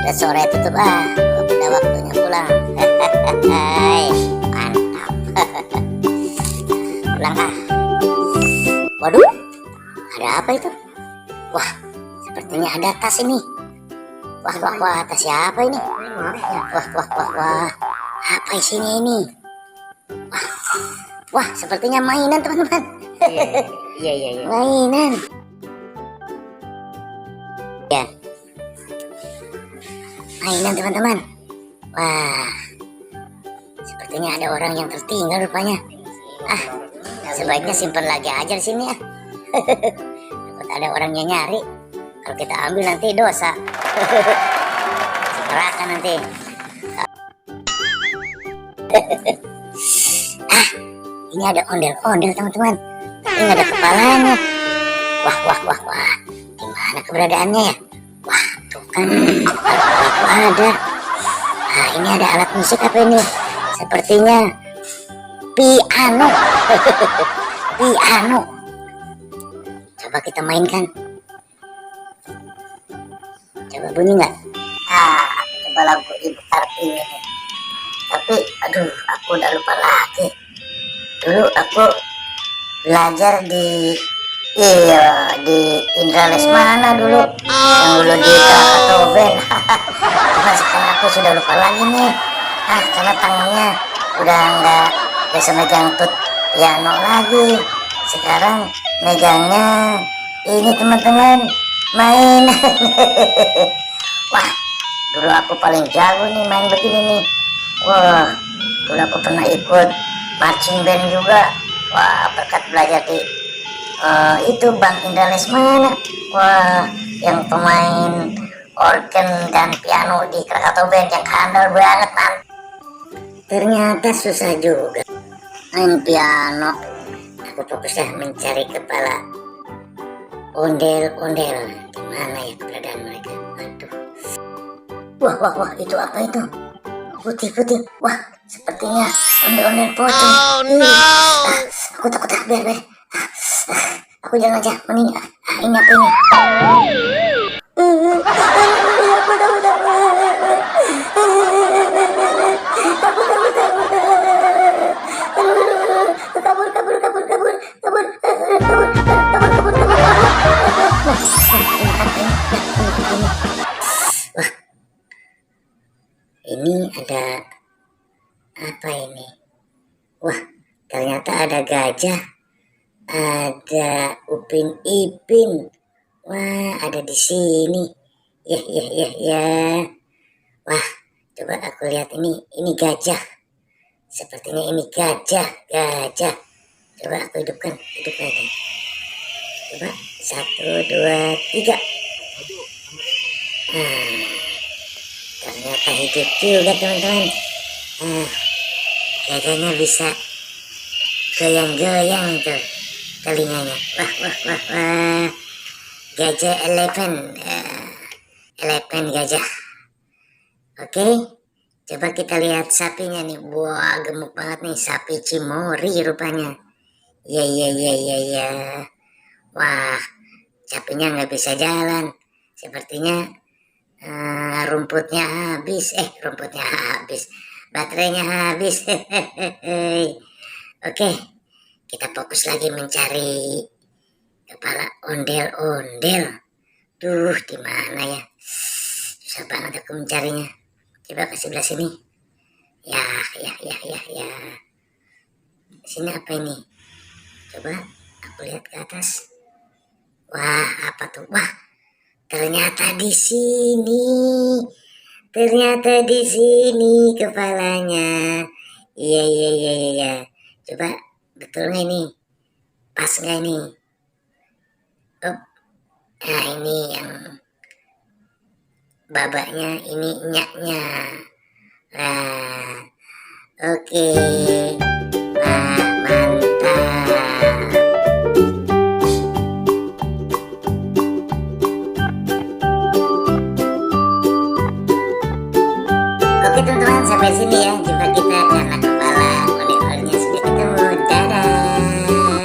udah sore tutup udah waktunya pulang. Hai, mantap. Pulang Waduh, ada apa itu? Wah, sepertinya ada tas ini. Wah, tas siapa ini? Wah, apa isinya ini? Wah, sepertinya mainan teman-teman. Iya. Mainan. Ya. Mainan teman-teman. Wah, sepertinya ada orang yang tertinggal rupanya. Sebaiknya simpan lagi aja di sini ya. Takut ada orang yang nyari. Kalau kita ambil nanti dosa. Serahkan nanti. Ini ada ondel-ondel teman-teman. Ini ada kepalanya. Wah. Gimana keberadaannya ya? Wah, tuh kan. Ada. Ini ada alat musik apa ini? Sepertinya piano. Piano. Coba kita mainkan. Coba bunyi nggak? Coba lagu Ibu Kartini. Tapi aduh, aku udah lupa lagi. Dulu aku belajar di Indra Lesmana dulu. Yang dulu di Krakatau Band. Cuma sekarang aku sudah lupa lagi nih. Karena tangannya udah nggak bisa megang tut piano lagi. Sekarang megangnya ini teman-teman, main. Wah, dulu aku paling jago nih main begini nih. Wah, dulu aku pernah ikut marching band juga. Wah, berkat belajar di itu Bang Indra Lesmana. Wah, yang pemain organ dan piano di Krakatau Band yang handal banget, man. Ternyata susah juga main piano. Aku fokusnya mencari kepala ondel-ondel. Gimana ya keberadaan mereka? Aduh. Wah, itu apa itu? Putih. Wah, sepertinya ondel-ondel pocong. Oh no. Aku takut biar. Aku jalan aja, mending ini apa ini? Kabur. Wah, ini ada apa ini? Wah, ternyata ada gajah, ada Upin Ipin. Wah, ada di sini. Ya. Wah, coba aku lihat ini gajah. Sepertinya ini gajah. Coba aku hidupkan aja. Coba 1, 2, 3. Ternyata hidup juga teman-teman. Gajahnya bisa goyang-goyang tuh telinganya. Wah. Gajah elephant gajah. Oke, coba kita lihat sapinya nih. Wah, gemuk banget nih, sapi Cimory rupanya. Ya. Wah, sapinya nggak bisa jalan. Sepertinya rumputnya habis. Baterainya habis. Oke, kita fokus lagi mencari kepala ondel-ondel. Duh, di mana ya? Susah banget aku mencarinya. Coba ke sebelah sini. Ya. Sini apa ini? Coba aku lihat ke atas. Wah, apa tuh? Wah, ternyata di sini kepalanya. Iya. Coba betul nggak ini? Pas nggak ini? Nah, ini yang babaknya, ini nyaknya. Nah, oke. Wah, mantap. Oke teman-teman, sampai sini ya.